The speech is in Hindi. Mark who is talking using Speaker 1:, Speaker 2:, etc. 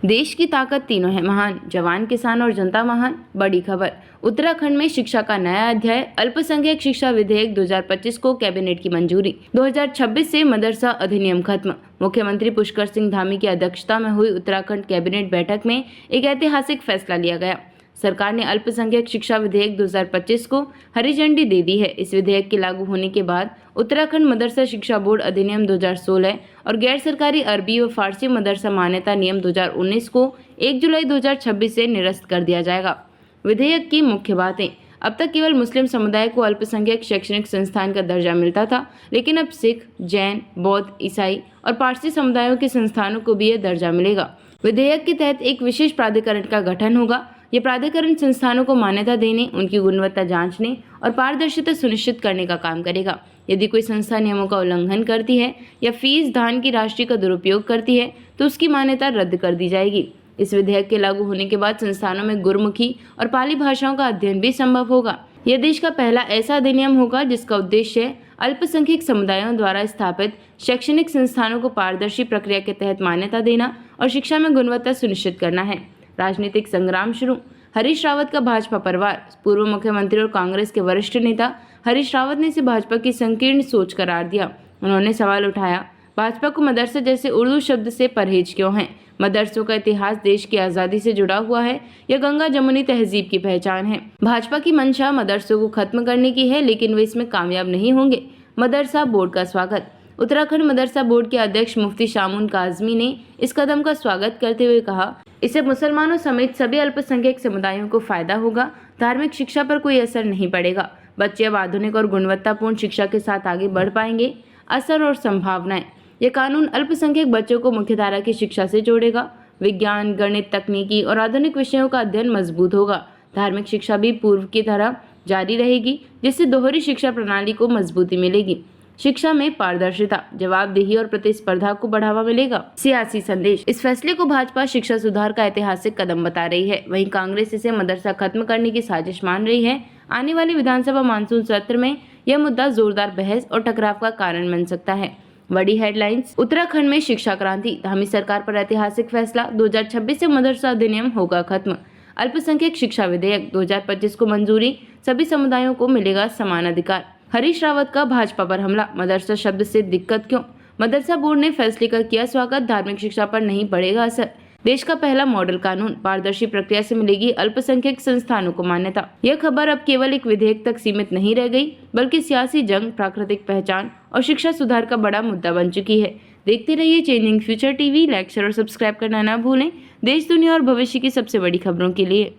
Speaker 1: देश की ताकत तीनों है महान, जवान, किसान और जनता महान। बड़ी खबर, उत्तराखंड में शिक्षा का नया अध्याय। अल्पसंख्यक शिक्षा विधेयक 2025 को कैबिनेट की मंजूरी। 2026 से मदरसा अधिनियम खत्म। मुख्यमंत्री पुष्कर सिंह धामी की अध्यक्षता में हुई उत्तराखंड कैबिनेट बैठक में एक ऐतिहासिक फैसला लिया गया। सरकार ने अल्पसंख्यक शिक्षा विधेयक 2025 को हरी झंडी दे दी है। इस विधेयक के लागू होने के बाद उत्तराखंड मदरसा शिक्षा बोर्ड अधिनियम 2016 और गैर सरकारी अरबी व फारसी मदरसा मान्यता नियम 2019 को 1 जुलाई 2026 से निरस्त कर दिया जाएगा। विधेयक की मुख्य बातें। अब तक केवल मुस्लिम समुदाय को अल्पसंख्यक शैक्षणिक संस्थान का दर्जा मिलता था, लेकिन अब सिख, जैन, बौद्ध, ईसाई और पारसी समुदायों के संस्थानों को भी यह दर्जा मिलेगा। विधेयक के तहत एक विशेष प्राधिकरण का गठन होगा। ये प्राधिकरण संस्थानों को मान्यता देने, उनकी गुणवत्ता जांचने और पारदर्शिता सुनिश्चित करने का काम करेगा। यदि कोई संस्था नियमों का उल्लंघन करती है या फीस दान की राशि का दुरुपयोग करती है तो उसकी मान्यता रद्द कर दी जाएगी। इस विधेयक के लागू होने के बाद संस्थानों में गुरमुखी और पाली भाषाओं का अध्ययन भी संभव होगा। यह देश का पहला ऐसा अधिनियम होगा जिसका उद्देश्य अल्पसंख्यक समुदायों द्वारा स्थापित शैक्षणिक संस्थानों को पारदर्शी प्रक्रिया के तहत मान्यता देना और शिक्षा में गुणवत्ता सुनिश्चित करना है। राजनीतिक संग्राम शुरू। हरीश रावत का भाजपा परवार। पूर्व मुख्यमंत्री और कांग्रेस के वरिष्ठ नेता हरीश रावत ने इसे भाजपा की संकीर्ण सोच करार दिया। उन्होंने सवाल उठाया, भाजपा को मदरसा जैसे उर्दू शब्द से परहेज क्यों है? मदरसों का इतिहास देश की आज़ादी से जुड़ा हुआ है या गंगा जमुनी तहजीब की पहचान है? भाजपा की मंशा मदरसों को खत्म करने की है, लेकिन वे इसमें कामयाब नहीं होंगे। मदरसा बोर्ड का स्वागत। उत्तराखंड मदरसा बोर्ड के अध्यक्ष मुफ्ती शामुन काजमी ने इस कदम का स्वागत करते हुए कहा, इससे मुसलमानों समेत सभी अल्पसंख्यक समुदायों को फायदा होगा। धार्मिक शिक्षा पर कोई असर नहीं पड़ेगा। बच्चे अब आधुनिक और गुणवत्तापूर्ण शिक्षा के साथ आगे बढ़ पाएंगे। असर और संभावनाएं। यह कानून अल्पसंख्यक बच्चों को मुख्यधारा की शिक्षा से जोड़ेगा। विज्ञान, गणित, तकनीकी और आधुनिक विषयों का अध्ययन मजबूत होगा। धार्मिक शिक्षा भी पूर्व की तरह जारी रहेगी, जिससे दोहरी शिक्षा प्रणाली को मजबूती मिलेगी। शिक्षा में पारदर्शिता, जवाबदेही और प्रतिस्पर्धा को बढ़ावा मिलेगा। सियासी संदेश। इस फैसले को भाजपा शिक्षा सुधार का ऐतिहासिक कदम बता रही है। वहीं कांग्रेस इसे मदरसा खत्म करने की साजिश मान रही है। आने वाले विधानसभा मानसून सत्र में यह मुद्दा जोरदार बहस और टकराव का कारण बन सकता है। बड़ी हेडलाइंस। उत्तराखंड में शिक्षा क्रांति। धामी सरकार पर ऐतिहासिक फैसला। 2026 से मदरसा अधिनियम होगा खत्म। अल्पसंख्यक शिक्षा विधेयक 2025 को मंजूरी। सभी समुदायों को मिलेगा समान अधिकार। हरीश रावत का भाजपा पर हमला। मदरसा शब्द से दिक्कत क्यों? मदरसा बोर्ड ने फैसले का किया स्वागत। धार्मिक शिक्षा पर नहीं पड़ेगा असर। देश का पहला मॉडल कानून। पारदर्शी प्रक्रिया से मिलेगी अल्पसंख्यक संस्थानों को मान्यता। यह खबर अब केवल एक विधेयक तक सीमित नहीं रह गई, बल्कि सियासी जंग, प्राकृतिक पहचान और शिक्षा सुधार का बड़ा मुद्दा बन चुकी है। देखते रहिए changing future TV. Like, share और सब्सक्राइब करना ना भूलें। देश, दुनिया और भविष्य की सबसे बड़ी खबरों के लिए।